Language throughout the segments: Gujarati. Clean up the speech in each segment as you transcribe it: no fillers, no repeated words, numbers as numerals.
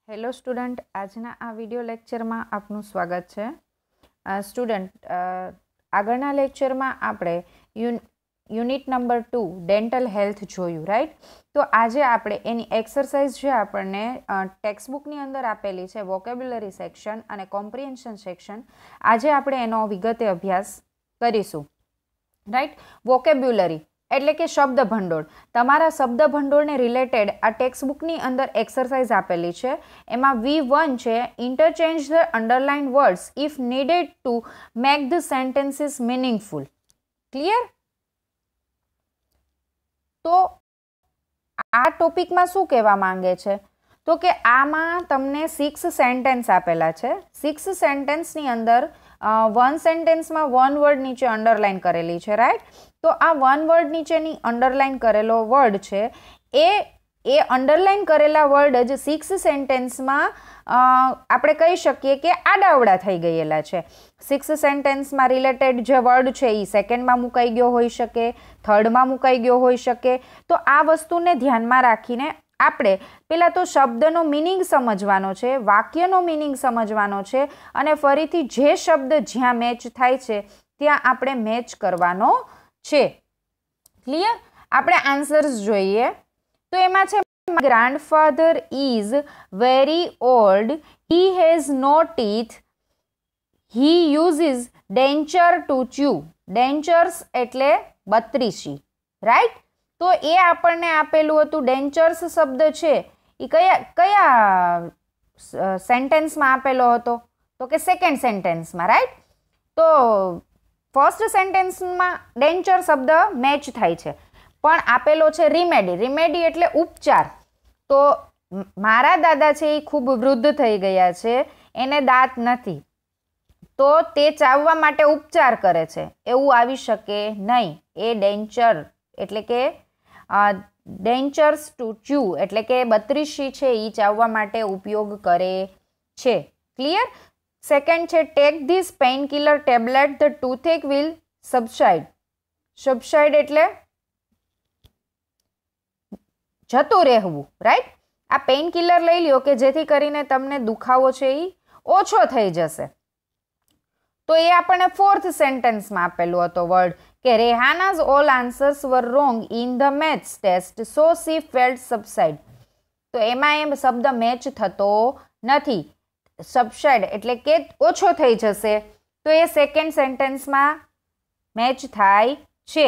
હેલો સ્ટુડન્ટ, આજના આ વિડિયો લેક્ચરમાં આપનું સ્વાગત છે. સ્ટુડન્ટ, આગળના લેક્ચરમાં આપણે યુનિટ નંબર 2 ડેન્ટલ હેલ્થ જોયું, રાઈટ? તો આજે આપણે એની એક્સરસાઇઝ જે આપણને ટેક્સ્ટબુકની અંદર આપેલી છે, વોકેબ્યુલરી સેક્શન અને કોમ્પ્રિહેન્શન સેક્શન, આજે આપણે એનો વિગતે અભ્યાસ કરીશું, રાઈટ? વોકેબ્યુલરી એટલે કે શબ્દ ભંડોળ. તમારા શબ્દ ભંડોળને રિલેટેડ આ ટેક્સ્ટબુકની અંદર એક્સરસાઇઝ આપેલી છે. એમાં V1 છે, interchange the underline words if needed to make the sentences meaningful. Clear? તો આ ટોપિકમાં શું કહેવા માંગે છે? તો કે આમાં તમને 6 સેન્ટેન્સ આપેલા છે. 6 સેન્ટેન્સની અંદર વન સેન્ટેન્સમાં વન વર્ડ નીચે અંડરલાઇન કરેલી છે, રાઈટ? તો આ વન વર્ડ નીચેની અંડરલાઇન કરેલો વર્ડ છે એ અંડરલાઇન કરેલા વર્ડ જ 6 સેન્ટેન્સમાં આપણે કહી શકીએ કે આડાઅવડા થઈ ગયેલા છે. 6 સેન્ટેન્સમાં રિલેટેડ જે વર્ડ છે એ સેકન્ડમાં મુકાઈ ગયો હોઈ શકે, થર્ડમાં મુકાઈ ગયો હોઈ શકે. તો આ વસ્તુને ધ્યાનમાં રાખીને આપણે પહેલાં તો શબ્દનો મિનિંગ સમજવાનો છે, વાક્યનો મિનિંગ સમજવાનો છે અને ફરીથી જે શબ્દ જ્યાં મેચ થાય છે ત્યાં આપણે મેચ કરવાનો છે. ક્લિયર? આપણે આન્સર્સ જોઈએ. તો એમાં છે, my grandfather is very old, he has no teeth, he uses denture to chew. Dentures એટલે બત્રીસી, રાઈટ? તો એ આપણને આપેલું હતું. ડેન્ચર્સ શબ્દ છે એ કયા સેન્ટેન્સમાં આપેલો હતો? તો કે સેકન્ડ સેન્ટેન્સમાં, રાઈટ? તો ફર્સ્ટ સેન્ટેન્સમાં ડેન્ચર શબ્દ મેચ થાય છે, પણ આપેલો છે રીમેડી. રીમેડી એટલે ઉપચાર. તો મારા દાદા છે એ ખૂબ વૃદ્ધ થઈ ગયા છે, એને દાંત નથી, તો તે ચાવવા માટે ઉપચાર કરે છે, એવું આવી શકે નહીં. એ ડેન્ચર એટલે કે ડેન્ચર્સ ટુ ચ્યુ એટલે કે બત્રીસી છે એ ચાવવા માટે ઉપયોગ કરે છે. ક્લિયર? સેકન્ડ છે, take this painkiller tablet, the toothache will subside. Subside એટલે જતું રહેવું, રાઈટ? આ પેઇન કિલર લઈ લ્યો કે જેથી કરીને તમને દુખાવો છે એ ઓછો થઈ જશે. તો એ આપણને ફોર્થ સેન્ટેન્સમાં આપેલું હતો વર્ડ કે Rehana's all answers were wrong in the maths test so she felt subside. તો એમાં એમ શબ્દ મેચ થતો નથી. સબસાઇડ એટલે કે ઓછો થઈ જશે, તો એ સેકન્ડ સેન્ટેન્સમાં મેચ થાય છે.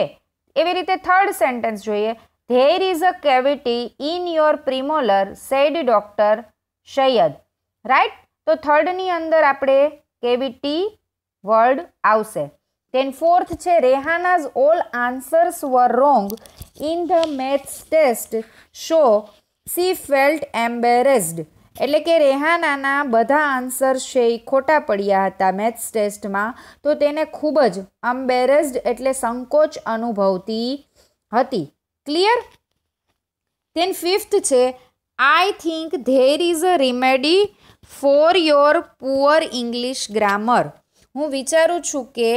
એવી રીતે થર્ડ સેન્ટેન્સ જોઈએ. There is a cavity in your premolar said doctor Syed. Right? તો થર્ડની અંદર આપણે કેવિટી વર્ડ આવશે. ધેન ફોર્થ છે, Rehana's all answers were wrong in the maths test so she felt embarrassed. એટલે કે રેહાનાના બધા આન્સર્સ છે એ ખોટા પડ્યા હતા મેથ્સ ટેસ્ટમાં, તો તેને ખૂબ જ એમ્બેરેસ્ડ એટલે સંકોચ અનુભવતી હતી. ક્લિયર? ધેન ફિફ્થ છે, I think there is a remedy for your poor English grammar. હું વિચારું છું કે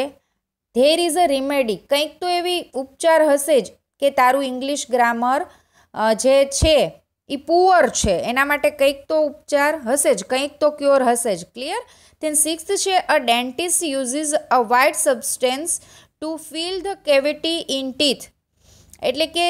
ધેર ઇઝ અ રેમેડી, કંઈક તો એવી ઉપચાર હશે જ કે તારું ઇંગ્લિશ ગ્રામર જે છે એ પુઅર છે, એના માટે કંઈક તો ઉપચાર હશે જ, કંઈક તો ક્યોર હશે જ. ક્લિયર? ધેન સિક્સ્થ છે, a dentist uses a white substance to fill the cavity in teeth. એટલે કે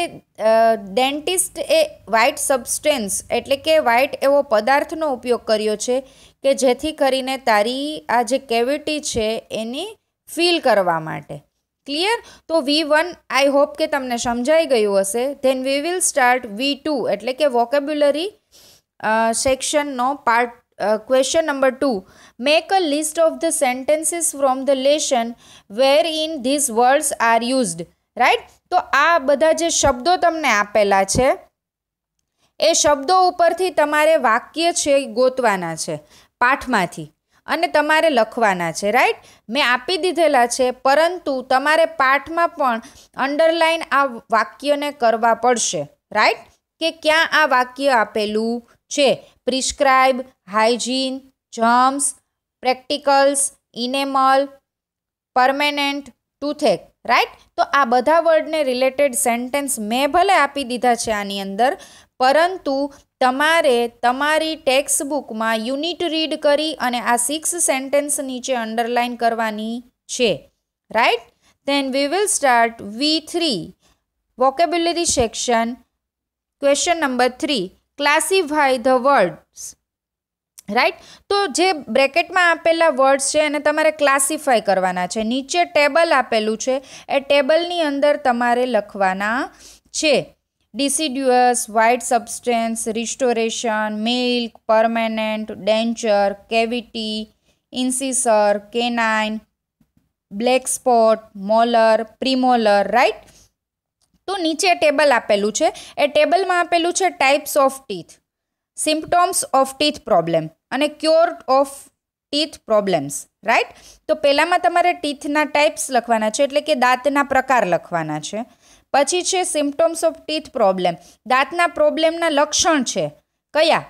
ડેન્ટિસ્ટ એ વ્હાઇટ સબસ્ટેન્સ એટલે કે વ્હાઇટ એવો પદાર્થનો ઉપયોગ કર્યો છે કે જેથી કરીને તારી આ જે કેવિટી છે એની ફિલ કરવા માટે. ક્લિયર? તો V1 આઈ હોપ કે તમને સમજાઈ ગયું હશે. Then we will start V2 એટલે કે વોકેબ્યુલરી સેક્શનનો part question number 2. Make a list of the sentences from the lesson where in these words are used. Right? તો આ બધા જે શબ્દો તમને આપેલા છે એ શબ્દો ઉપરથી તમારે વાક્ય છે ગોતવાના છે પાઠમાંથી અને તમારે લખવાના છે. રાઈટ? મેં આપી દીધેલા છે, પરંતુ તમારે પાઠમાં પણ અંડરલાઇન આ વાક્યને કરવા પડશે. રાઈટ? કે ક્યાં આ વાક્ય આપેલું છે. Prescribe, hygiene, germs, practicals, enamel, permanent, toothache. Right? તો આ બધા વર્ડને રિલેટેડ સેન્ટેન્સ મેં ભલે આપી દીધા છે આની અંદર, પરંતુ તમારે તમારી ટેક્સ્ટ બુકમાં યુનિટ રીડ કરી અને આ 6 સેન્ટેન્સ નીચે અંડરલાઇન કરવાની છે, right. Then we will start V3 vocabulary section. Question number 3, classify the words, right. તો જે બ્રેકેટમાં આપેલા વર્ડ્સ છે એને તમારે ક્લાસિફાય કરવાના છે. નીચે ટેબલ આપેલું છે, એ ટેબલની અંદર તમારે લખવાના છે. Deciduous, white substance, restoration, milk, permanent, denture, cavity, incisor, canine, black spot, molar, premolar, right. તો નીચે ટેબલ આપેલું છે, એ ટેબલમાં આપેલું છે types of teeth, symptoms of teeth problem અને cure of teeth problems, right. તો પહેલામાં તમારે ટીથના ટાઈપ્સ લખવાના છે, એટલે કે દાંતના પ્રકાર લખવાના છે. પછી છે સિમ્પટોમ્સ ઓફ ટીથ પ્રોબ્લેમ, દાંતના પ્રોબ્લેમના લક્ષણ છે કયા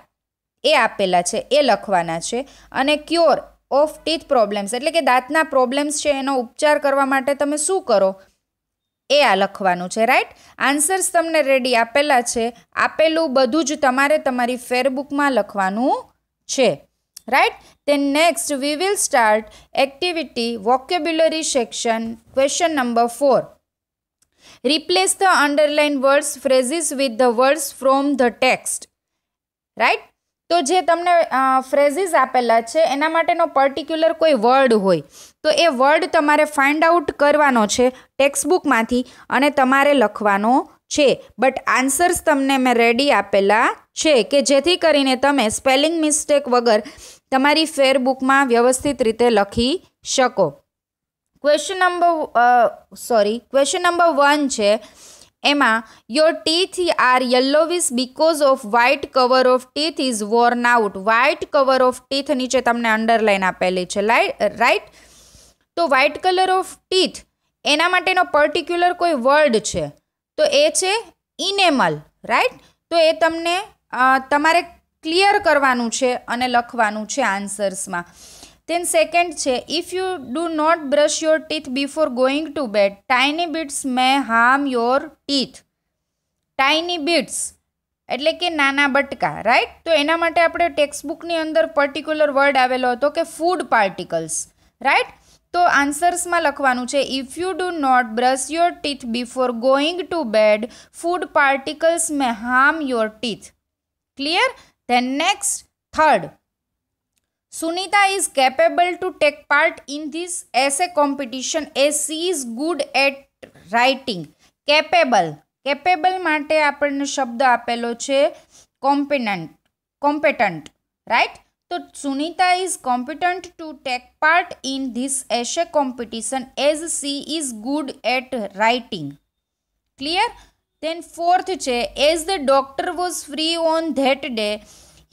એ આપેલા છે એ લખવાના છે. અને ક્યોર ઓફ ટીથ પ્રોબ્લેમ્સ એટલે કે દાંતના પ્રોબ્લેમ્સ છે એનો ઉપચાર કરવા માટે તમે શું કરો એ આ લખવાનું છે, રાઈટ. આન્સર્સ તમને રેડી આપેલા છે, આપેલું બધું જ તમારે તમારી ફેરબુકમાં લખવાનું છે, right. Then next we will start activity vocabulary section. Question number 4, replace the underlined words phrases with the words from the text, right. તો જે તમને ફ્રેઝીસ આપેલા છે એના માટેનો પર્ટિક્યુલર કોઈ વર્ડ હોય તો એ વર્ડ તમારે ફાઇન્ડ આઉટ કરવાનો છે ટેક્સ્ટબુકમાંથી અને તમારે લખવાનો છે. બટ આન્સર્સ તમને મેં રેડી આપેલા છે કે જેથી કરીને તમે સ્પેલિંગ મિસ્ટેક વગર તમારી ફેરબુકમાં વ્યવસ્થિત રીતે લખી શકો. ક્વેશ્ચન નંબર 1 છે, એમાં your teeth are yellowish because of white cover of teeth is worn out. White cover of teeth નીચે તમને અંડરલાઇન આપેલી છે, રાઈટ. તો વ્હાઇટ કલર ઓફ ટીથ એના માટેનો પર્ટિક્યુલર કોઈ વર્ડ છે તો એ છે ઇનેમલ, રાઈટ. તો એ તમને તમારે ક્લિયર કરવાનું છે અને લખવાનું છે આન્સર્સમાં. Then second છે, if you do not brush your teeth before going to bed, tiny bits may harm your teeth. Tiny bits એટલે કે નાના બટકા, રાઈટ. તો એના માટે આપણે ટેક્સ્ટબુકની અંદર પર્ટિક્યુલર વર્ડ આવેલો હતો કે ફૂડ પાર્ટિકલ્સ, રાઈટ. તો આન્સર્સમાં લખવાનું છે if you do not brush your teeth before going to bed, food particles may harm your teeth. Clear. Then next third, Sunita is capable to take part in this essay competition as she is good at writing. Capable માટે આપણને શબ્દ આપેલો છે competent, right. તો Sunita is competent to take part in this essay competition as she is good at writing. Clear. Then fourth છે, as the doctor was free on that day,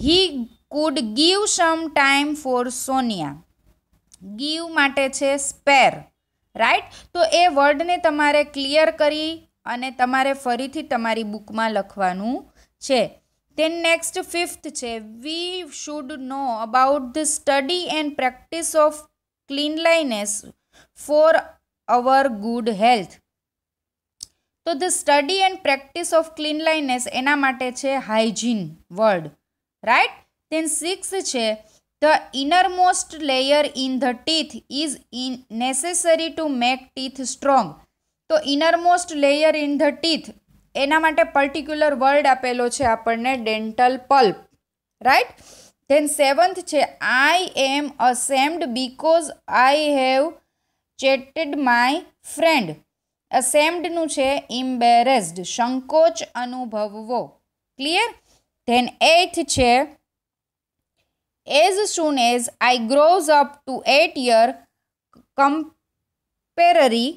he could give some time for Sonia. give માટે છે spare, રાઈટ. તો એ વર્ડને તમારે ક્લિયર કરી અને તમારે ફરીથી તમારી બુકમાં લખવાનું છે. Then next fifth છે, we should know about the study and practice of cleanliness for our good health. તો the study and practice of cleanliness એના માટે છે hygiene વર્ડ, રાઈટ. Then 6 છે, the innermost layer in the teeth is necessary to make teeth strong. તો innermost layer in the teeth એના માટે પર્ટિક્યુલર વર્ડ આપેલો છે આપણને dental pulp, right. Then 7th છે, I am ashamed because I have chatted my friend. ashamed નું છે embarrassed, સંકોચ અનુભવવો. ક્લિયર. Then 8th છે, as soon as I grows up to 8 year, temporary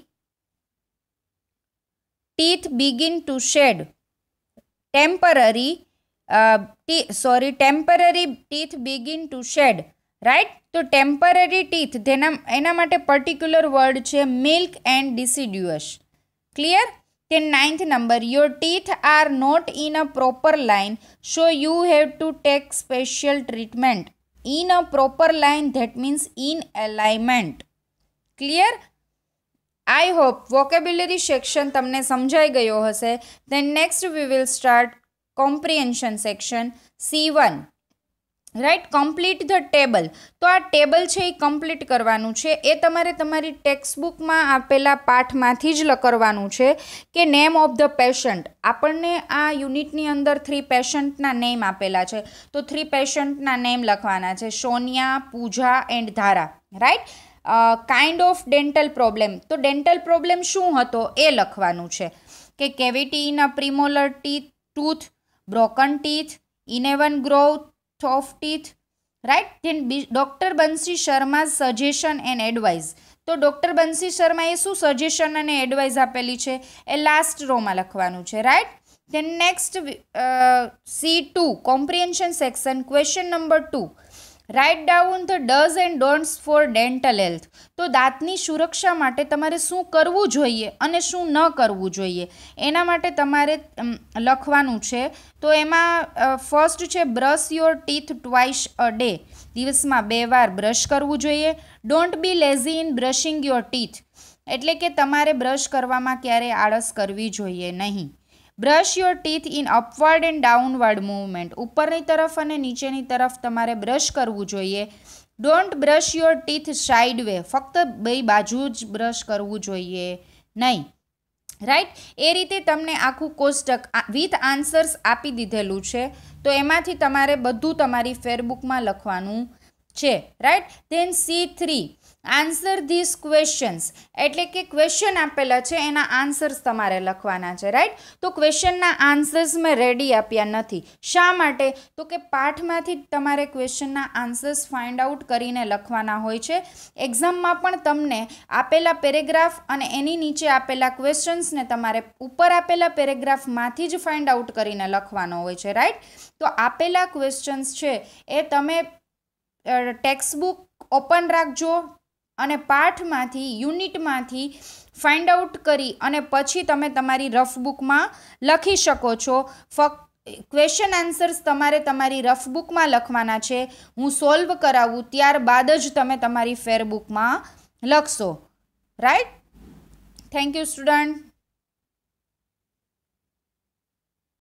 teeth begin to shed. temporary teeth begin to shed, right. તો temporary teeth એના માટે પર્ટિક્યુલર વર્ડ છે milk and deciduous. clear. Then 9th number, your teeth are not in a proper line, so you have to take special treatment. In a proper line, that means in alignment. Clear. I hope vocabulary section તમને સમજાઈ ગયો હશે. Then next we will start comprehension section C1 right complete the table. તો આ ટેબલ છે એ કમ્પ્લીટ કરવાનું છે. એ તમારે તમારી ટેક્સ્ટબુકમાં આપેલા પાઠમાંથી જ કરવાનું છે કે નેમ ઓફ ધ પેશન્ટ. આપણને આ યુનિટની અંદર 3 પેશન્ટના નેમ આપેલા છે. તો 3 પેશન્ટના નેમ લખવાના છે, Sonia, Pooja and Dhara. Right. Kind of dental problem. તો ડેન્ટલ પ્રોબ્લેમ શું હતો એ લખવાનું છે કે cavity in a premolar tooth, broken teeth, uneven growth of teeth, right? Then doctor Bansi Sharma suggestion and advice. તો ડૉક્ટર બંસી શર્માએ શું સજેશન અને એડવાઇસ આપેલી છે એ લાસ્ટ રોમાં લખવાનું છે, right. Then next C2 comprehension section question number 2 write down the dos and don'ts for dental health. તો દાંતની સુરક્ષા માટે તમારે શું કરવું જોઈએ અને શું ન કરવું જોઈએ એના માટે તમારે લખવાનું છે. તો એમાં ફર્સ્ટ છે brush your teeth twice a day. દિવસમાં 2 વાર બ્રશ કરવું જોઈએ. Don't be lazy in brushing your teeth. એટલે કે તમારે બ્રશ કરવામાં ક્યારેય આળસ કરવી જોઈએ નહીં. Brush your teeth in upward and downward movement. ઉપરની તરફ અને નીચેની તરફ તમારે બ્રશ કરવું જોઈએ. Don't brush your teeth side way. ફક્ત બે બાજુ જ બ્રશ કરવું જોઈએ નહીં, રાઈટ. એ રીતે તમને આખું કોષ્ટક વિથ આન્સર્સ આપી દીધેલું છે. તો એમાંથી તમારે બધું તમારી ફેરબુકમાં લખવાનું છે, right. Then C3 answer these questions. એટલે કે ક્વેશ્ચન આપેલા છે એના આન્સર્સ તમારે લખવાના છે, રાઈટ. તો ક્વેશ્ચનના આન્સર્સ મેં રેડી આપ્યા નથી. શા માટે? તો કે પાઠમાંથી તમારે ક્વેશ્ચનના આન્સર્સ ફાઇન્ડ આઉટ કરીને લખવાના હોય છે. એક્ઝામમાં પણ તમને આપેલા પેરેગ્રાફ અને એની નીચે આપેલા ક્વેશ્ચન્સને તમારે ઉપર આપેલા પેરેગ્રાફમાંથી જ ફાઇન્ડ આઉટ કરીને લખવાનો હોય છે, રાઈટ. તો આપેલા ક્વેશ્ચન્સ છે એ તમે ટેક્સ્ટબુક ઓપન રાખજો અને પાઠમાંથી યુનિટમાંથી ફાઇન્ડ આઉટ કરી અને પછી તમે તમારી રફ બુકમાં લખી શકો છો. ફક્ત ક્વેશ્ચન આન્સર્સ તમારે તમારી રફ બુકમાં લખવાના છે. હું સોલ્વ કરાવું ત્યારબાદ જ તમે તમારી ફેરબુકમાં લખશો, રાઈટ. Thank you student.